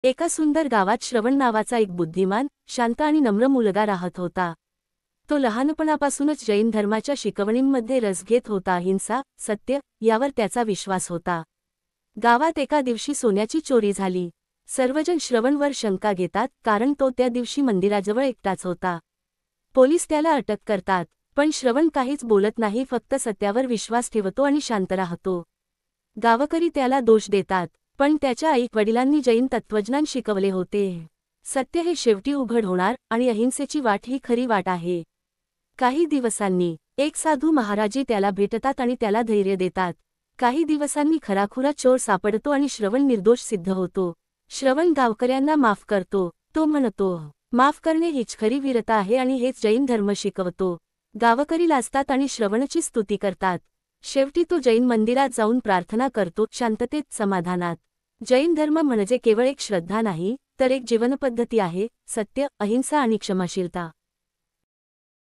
एका सुंदर गावात श्रवण नावाचा एक बुद्धिमान, शांत आणि नम्र मुलगा राहत होता. तो लहानपणापासूनच जैन धर्माच्या शिकवणींमध्ये रस घेत होता. अहिंसा, सत्य यावर त्याचा विश्वास होता. गावात एका दिवशी सोन्याची चोरी झाली. सर्वजण श्रवणवर शंका घेतात, कारण तो त्या दिवशी मंदिराजवळ एकटाच होता. पोलीस त्याला अटक करतात, पण श्रवण काहीच बोलत नाही, फक्त सत्यावर विश्वास ठेवतो आणि शांत राहतो. गावकरी त्याला दोष देतात, पण त्याच्या आई-वडिलांनी जैन तत्त्वज्ञान शिकवले होते. सत्य हे शेवटी उघड होणार आणि अहिंसेची वाट ही खरी वाट आहे. काही दिवसांनी एक साधू महाराजी त्याला भेटतात आणि त्याला धैर्य देतात. काही दिवसांनी खराखुरा चोर सापडतो आणि श्रवण निर्दोष सिद्ध होतो. श्रवण गावकऱ्यांना माफ करतो. तो म्हणतो, माफ करणे हीच खरी वीरता आहे आणि हेच जैन धर्म शिकवतो. गावकरी लाजतात आणि श्रवणची स्तुती करतात. शेवटी तो जैन मंदिरात जाऊन प्रार्थना करतो, शांततेत, समाधानात. जैन धर्म म्हणजे केवळ एक श्रद्धा नाही, तर एक जीवनपद्धती आहे. सत्य, अहिंसा आणि क्षमाशीलता.